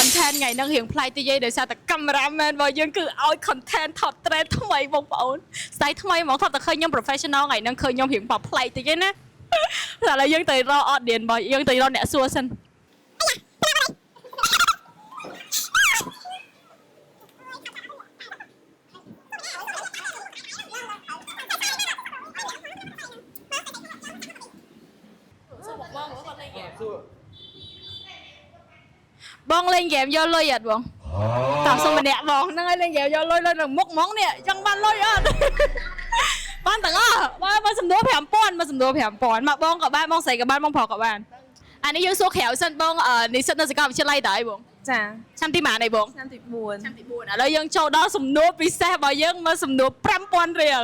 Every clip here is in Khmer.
content ថ្ងៃហ្នឹងរៀងផ្លាយតិចដោយសារតែ cameraman របស់យើងគឺឲ្យ content ថត trend ថ្មីបងប្អូនស្ទាយថ្មីហ្មងថតតែឃើញខ្ញុំ professional ថ្ងៃហ្នឹងឃើញខ្ញុំរៀងបោះផ្លាយតិចឯណាតែឥឡូវយើងទៅរក audience របស់យើងទៅរកអ្នកសួរសិនបងលេងហ្គេមយកលុយអត់បងតោះសុំម្នាក់បងហ្នឹងហើយលេងហ្គេមយកលុយនៅមុខហ្មងនេះចង់បានលុយអត់បានទាំងអស់បើសំដួល 5000 មកសំដួល 5000 មកបងក៏បានបងស្រីក៏បានបងប្រុសក៏បានអានេះយើងសួរក្រៅសិនបងនិស្សិតនៅសាកលវិទ្យាល័យតើអីបងចាឆ្នាំទីម៉ានអីបងឆ្នាំទី4ឆ្នាំទី4ឥឡូវយើងចូលដល់សំណួរពិសេសរបស់យើងមកសំណួរ 5000 រៀល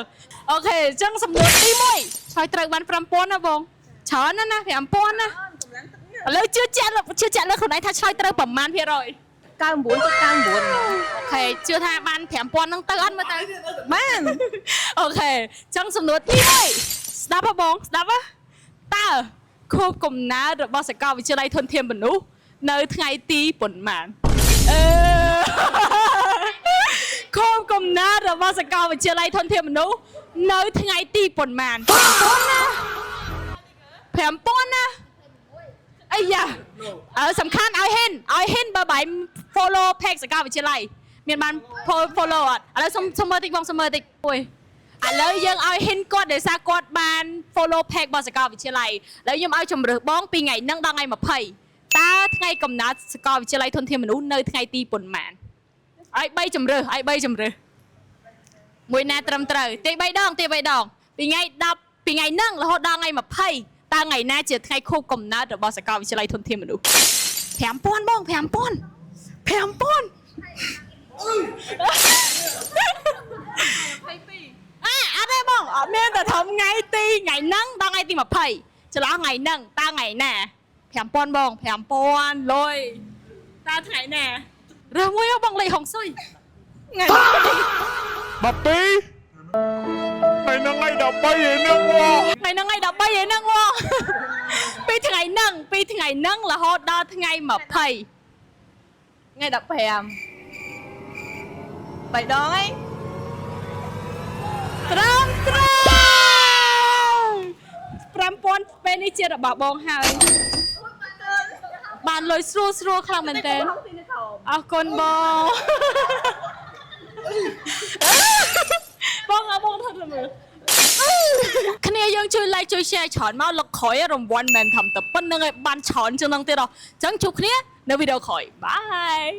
អូខេអញ្ចឹងសំណួរទី1ឆ្លើយត្រូវបាន 5000 ណាបងច្រើនណាស់ណា 5000 ណាឥឡូវជឿជាក់លើខ្លួនឯងថាឆ្លើយត្រូវប្រមាណភាគរយ 99.99 អូខេជឿថាបាន 5000 ហ្នឹងទៅអត់មើលទៅបានអូខេអញ្ចឹងសំណួរទី1ស្ដាប់ហ៎បងស្ដាប់ហ៎តើខួបកំណើតរបស់សាកលវិទ្យាល័យធនធានមនុស្សនៅថ្ងៃទីប៉ុន្មានខួបកំណើតរបស់សាកលវិទ្យាល័យធនធានមនុស្សនៅថ្ងៃទីប៉ុន្មាន 5000 ណាអាយ៉ាសំខាន់ឲ្យហ៊ិនបើបាយ follow page សាកលវិទ្យាល័យមានបាន follow អត់ឥឡូវសុំមើលតិចបងសុំមើលតិចអូយឥឡូវយើងឲ្យហ៊ិនគាត់ដោយសារគាត់បាន follow page របស់សាកលវិទ្យាល័យឥឡូវខ្ញុំឲ្យជំរើសបងពីថ្ងៃហ្នឹងដល់ថ្ងៃ20តើថ្ងៃកំណើតសាកលវិទ្យាល័យធនធានមនុស្សនៅថ្ងៃទីប៉ុន្មានឲ្យ3ជំរើសមួយណាត្រឹមត្រូវទី3ដងពីថ្ងៃ10ពីថ្ងៃហ្នឹងរហូតដល់ថ្ងៃ20តើថ្ងៃណាជាថ្ងៃខួបកំណើតរបស់សាកលវិទ្យាល័យធនធានមនុស្ស 5000 បង 5000 អត់ទេបងអត់មានតែធំថ្ងៃហ្នឹងដល់ថ្ងៃទី20ច្រឡំថ្ងៃហ្នឹងតើថ្ងៃណា 5000 បង 5000 លុយតើថ្ងៃណារើសមួយបងលេខហុងស៊ុយថ្ងៃ12ថ្ងៃហ្នឹងថ្ងៃ13ឯហ្នឹងបងពីថ្ងៃហ្នឹងរហូតដល់ថ្ងៃ20ថ្ងៃ15 3ដងអីត្រឹមត្រូវ5000ពេលនេះជារបស់បងហើយបានលុយស្រួលខ្លាំងមែនតើអរគុណបងបងថតមើលគ្នាយើងជួយ like ជួយ share ច្រើនមកលុកក្រោយរង្វាន់មិនធំតែប៉ុណ្្នឹងឯងបានច្រើនជាងនឹងទៀតអញ្ចឹងជួបគ្នានៅវីដេអូក្រោយបាយ